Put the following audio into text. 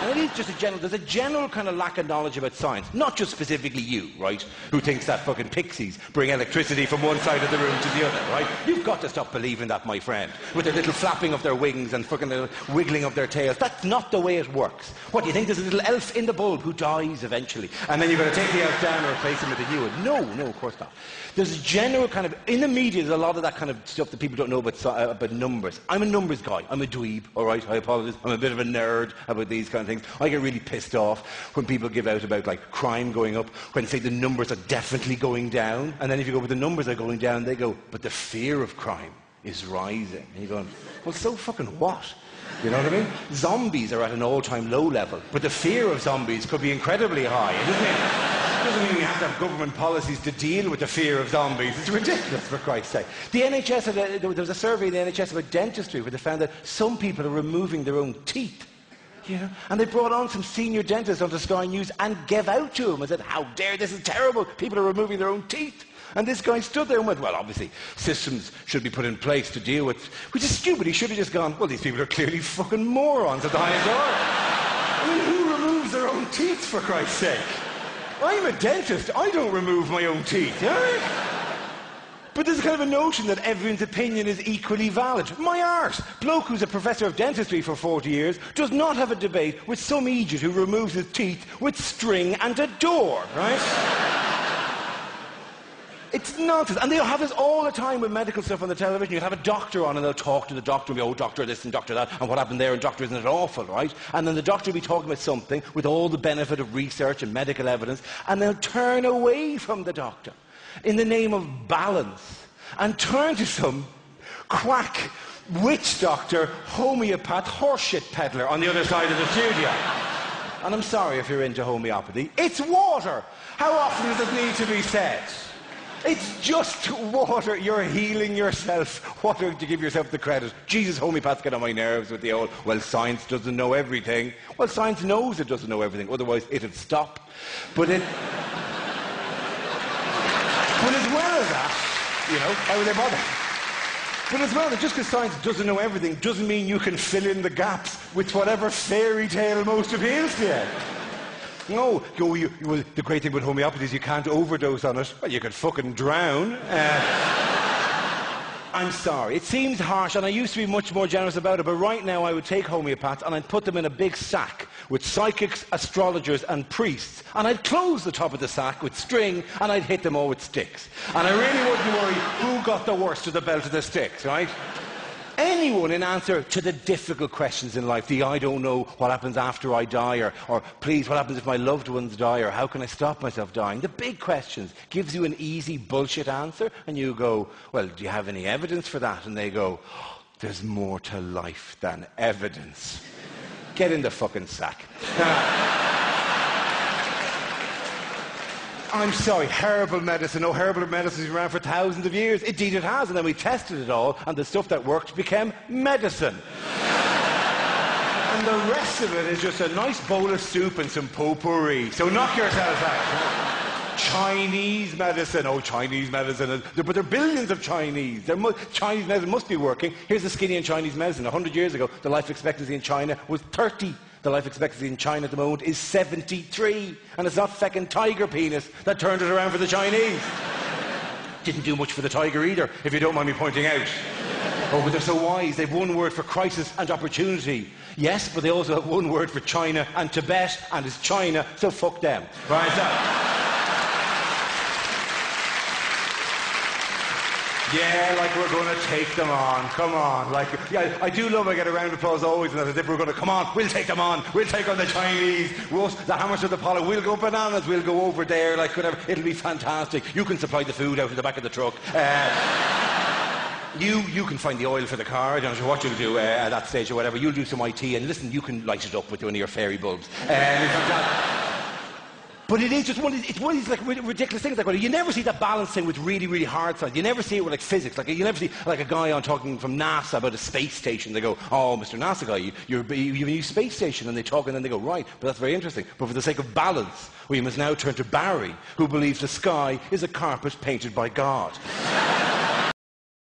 And it is just there's a general kind of lack of knowledge about science. Not just specifically you, right, who thinks that fucking pixies bring electricity from one side of the room to the other, right? You've got to stop believing that, my friend, with their little flapping of their wings and fucking wiggling of their tails. That's not the way it works. What, do you think there's a little elf in the bulb who dies eventually, and then you're going to take the elf down and replace him with a new one? No, of course not. There's a general kind of, in the media, there's a lot of that kind of stuff that people don't know about numbers. I'm a numbers guy. I'm a dweeb, all right? I apologize. I'm a bit of a nerd about these kind of things. I get really pissed off when people give out about, like, crime going up, when they say the numbers are definitely going down, and then if you go, but the numbers are going down, they go, but the fear of crime is rising. And you're going, well, so fucking what? You know what I mean? Zombies are at an all-time low level, but the fear of zombies could be incredibly high, doesn't it? It doesn't mean we have to have government policies to deal with the fear of zombies. It's ridiculous, for Christ's sake. The NHS, there was a survey in the NHS about dentistry where they found that some people are removing their own teeth. You know? And they brought on some senior dentists onto Sky News and gave out to him and said, how dare, this is terrible. People are removing their own teeth. And this guy stood there and went, well, obviously, systems should be put in place to deal with, which is stupid. He should have just gone, well, these people are clearly fucking morons at the highest order. I mean, who removes their own teeth, for Christ's sake? I'm a dentist. I don't remove my own teeth. You know? But there's kind of a notion that everyone's opinion is equally valid. My arse, bloke who's a professor of dentistry for 40 years, does not have a debate with some idiot who removes his teeth with string and a door, right? It's nonsense. And they'll have this all the time with medical stuff on the television. You'll have a doctor on and they'll talk to the doctor and be, oh, doctor this and doctor that, and what happened there, and doctor, isn't it awful, right? And then the doctor will be talking about something with all the benefit of research and medical evidence, and they'll turn away from the doctor in the name of balance and turn to some quack witch doctor, homeopath, horseshit peddler on the other side of the studio. And I'm sorry if you're into homeopathy. It's water. How often does it need to be said? It's just water. You're healing yourself. What to give yourself the credit? Jesus, homeopaths get on my nerves with the old, well, science doesn't know everything. Well, science knows it doesn't know everything. Otherwise, it'd stop. But as well as that, you know, why would they bother? But as well, just because science doesn't know everything doesn't mean you can fill in the gaps with whatever fairy tale most appeals to you. No, well, the great thing with homeopathy is you can't overdose on it. Well, you could fucking drown. I'm sorry. It seems harsh, and I used to be much more generous about it, but right now I would take homeopaths and I'd put them in a big sack with psychics, astrologers and priests, and I'd close the top of the sack with string and I'd hit them all with sticks. And I really wouldn't worry who got the worst of the belt of the sticks, right? Anyone in answer to the difficult questions in life, the I don't know what happens after I die, or please, what happens if my loved ones die, or how can I stop myself dying? The big questions gives you an easy bullshit answer, and you go, well, do you have any evidence for that? And they go, oh, there's more to life than evidence. Get in the fucking sack. I'm sorry, herbal medicine. Oh, herbal medicine has been around for thousands of years. Indeed it has, and then we tested it all, and the stuff that worked became medicine. And the rest of it is just a nice bowl of soup and some potpourri. So knock yourselves out. Chinese medicine. Oh, Chinese medicine. But there are billions of Chinese. Chinese medicine must be working. Here's the skinny in Chinese medicine. 100 years ago, the life expectancy in China was 30. The life expectancy in China at the moment is 73. And it's not feckin' tiger penis that turned it around for the Chinese. Didn't do much for the tiger either, if you don't mind me pointing out. Oh, but they're so wise. They've one word for crisis and opportunity. Yes, but they also have one word for China and Tibet, and it's China, so fuck them. Right, so. Yeah, like we're going to take them on. Come on. Like, yeah, I do love I get a round of applause always, and as if we're going to, come on, we'll take them on. We'll take on the Chinese. The hammers of the Apollo. We'll go bananas. We'll go over there, like whatever. It'll be fantastic. You can supply the food out of the back of the truck. You can find the oil for the car. I don't know what you'll do at that stage or whatever. You'll do some IT, and listen, you can light it up with one of your fairy bulbs. But it is just one of these like ridiculous things. Like, well, you never see that balance thing with really, really hard science. You never see it with like physics. Like, you never see like a guy on talking from NASA about a space station. They go, oh, Mr. NASA guy, you have a new space station. And they talk, and then they go, right, but that's very interesting. But for the sake of balance, we must now turn to Barry, who believes the sky is a carpet painted by God.